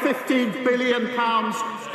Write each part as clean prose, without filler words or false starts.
£15 billion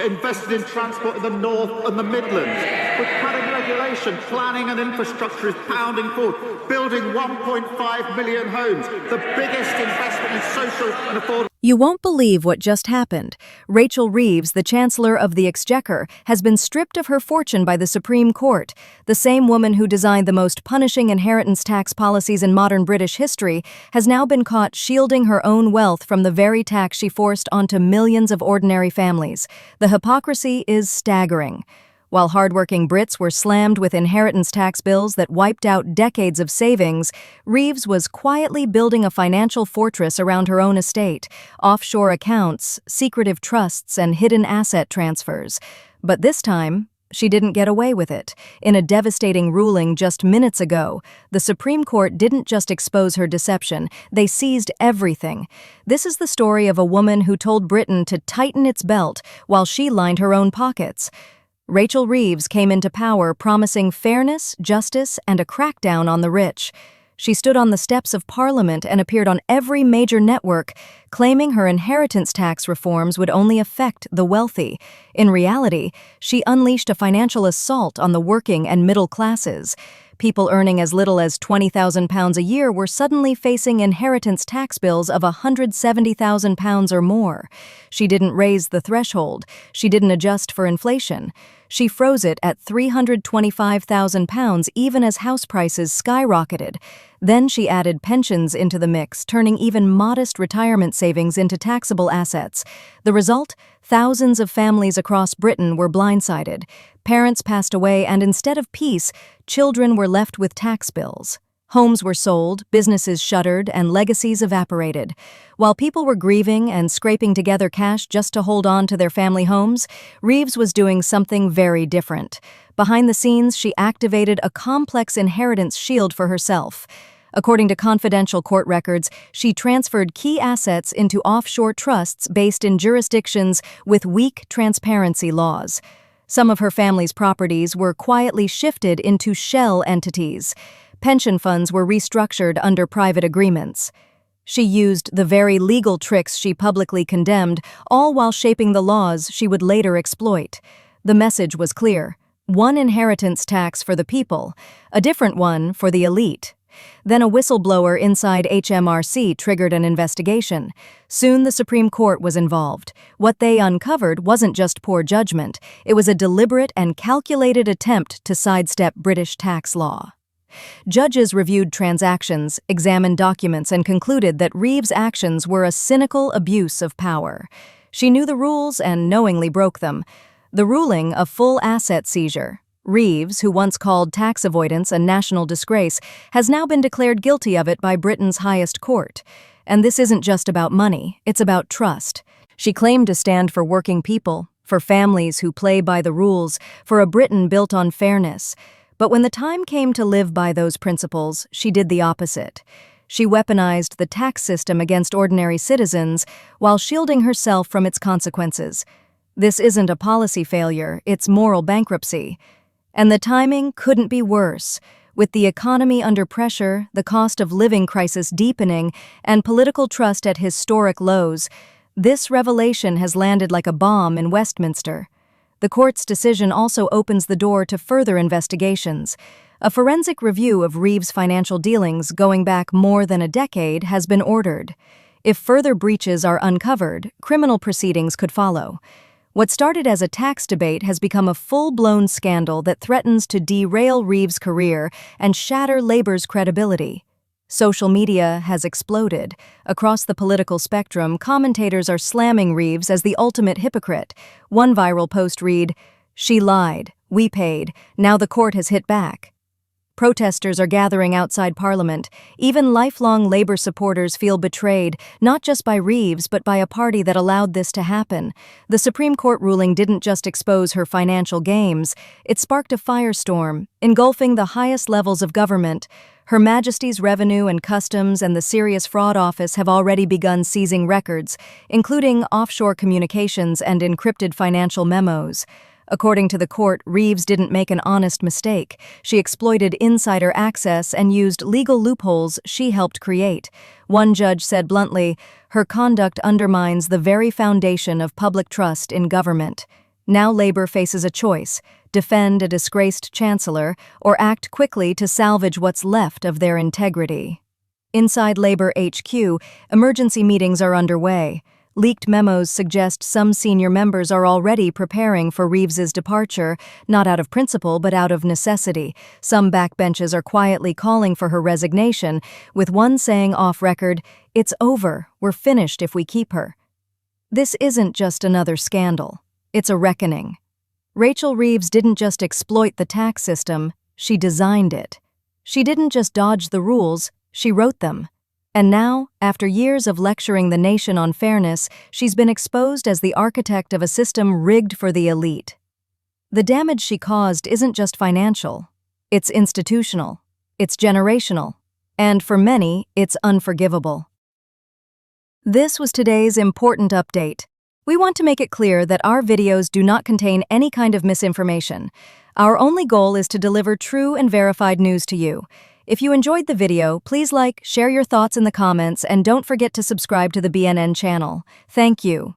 invested in transport in the North and the Midlands. We're cutting regulation, planning and infrastructure is pounding forward, building 1.5 million homes, the biggest investment in social and affordable. You won't believe what just happened. Rachel Reeves, the Chancellor of the Exchequer, has been stripped of her fortune by the Supreme Court. The same woman who designed the most punishing inheritance tax policies in modern British history has now been caught shielding her own wealth from the very tax she forced onto millions of ordinary families. The hypocrisy is staggering. While hardworking Brits were slammed with inheritance tax bills that wiped out decades of savings, Reeves was quietly building a financial fortress around her own estate, offshore accounts, secretive trusts, and hidden asset transfers. But this time, she didn't get away with it. In a devastating ruling just minutes ago, the Supreme Court didn't just expose her deception, they seized everything. This is the story of a woman who told Britain to tighten its belt while she lined her own pockets. Rachel Reeves came into power promising fairness, justice, and a crackdown on the rich. She stood on the steps of Parliament and appeared on every major network, claiming her inheritance tax reforms would only affect the wealthy. In reality, she unleashed a financial assault on the working and middle classes. People earning as little as £20,000 a year were suddenly facing inheritance tax bills of £170,000 or more. She didn't raise the threshold. She didn't adjust for inflation. She froze it at £325,000 even as house prices skyrocketed. Then she added pensions into the mix, turning even modest retirement savings into taxable assets. The result? Thousands of families across Britain were blindsided. Parents passed away, and instead of peace, children were left with tax bills. Homes were sold, businesses shuttered, and legacies evaporated. While people were grieving and scraping together cash just to hold on to their family homes, Reeves was doing something very different. Behind the scenes, she activated a complex inheritance shield for herself. According to confidential court records, she transferred key assets into offshore trusts based in jurisdictions with weak transparency laws. Some of her family's properties were quietly shifted into shell entities. Pension funds were restructured under private agreements. She used the very legal tricks she publicly condemned, all while shaping the laws she would later exploit. The message was clear: one inheritance tax for the people, a different one for the elite. Then a whistleblower inside HMRC triggered an investigation. Soon the Supreme Court was involved. What they uncovered wasn't just poor judgment, it was a deliberate and calculated attempt to sidestep British tax law. Judges reviewed transactions, examined documents, and concluded that Reeves' actions were a cynical abuse of power. She knew the rules and knowingly broke them. The ruling, a full asset seizure. Reeves, who once called tax avoidance a national disgrace, has now been declared guilty of it by Britain's highest court. And this isn't just about money, it's about trust. She claimed to stand for working people, for families who play by the rules, for a Britain built on fairness. But when the time came to live by those principles, she did the opposite. She weaponized the tax system against ordinary citizens while shielding herself from its consequences. This isn't a policy failure, it's moral bankruptcy. And the timing couldn't be worse. With the economy under pressure, the cost of living crisis deepening, and political trust at historic lows, this revelation has landed like a bomb in Westminster. The court's decision also opens the door to further investigations. A forensic review of Reeves' financial dealings going back more than a decade has been ordered. If further breaches are uncovered, criminal proceedings could follow. What started as a tax debate has become a full-blown scandal that threatens to derail Reeves' career and shatter Labour's credibility. Social media has exploded. Across the political spectrum, commentators are slamming Reeves as the ultimate hypocrite. One viral post read, "She lied, we paid, now the court has hit back." Protesters are gathering outside Parliament. Even lifelong Labour supporters feel betrayed, not just by Reeves, but by a party that allowed this to happen. The Supreme Court ruling didn't just expose her financial games, it sparked a firestorm, engulfing the highest levels of government. Her Majesty's Revenue and Customs and the Serious Fraud Office have already begun seizing records, including offshore communications and encrypted financial memos. According to the court, Reeves didn't make an honest mistake. She exploited insider access and used legal loopholes she helped create. One judge said bluntly, "Her conduct undermines the very foundation of public trust in government." Now Labor faces a choice: defend a disgraced chancellor or act quickly to salvage what's left of their integrity. Inside Labor HQ, emergency meetings are underway. Leaked memos suggest some senior members are already preparing for Reeves's departure, not out of principle but out of necessity. Some backbenches are quietly calling for her resignation, with one saying off record, "It's over, we're finished if we keep her." This isn't just another scandal. It's a reckoning. Rachel Reeves didn't just exploit the tax system, she designed it. She didn't just dodge the rules, she wrote them. And now, after years of lecturing the nation on fairness, she's been exposed as the architect of a system rigged for the elite. The damage she caused isn't just financial. It's institutional. It's generational. And for many, it's unforgivable. This was today's important update. We want to make it clear that our videos do not contain any kind of misinformation. Our only goal is to deliver true and verified news to you. If you enjoyed the video, please like, share your thoughts in the comments, and don't forget to subscribe to the BNN channel. Thank you.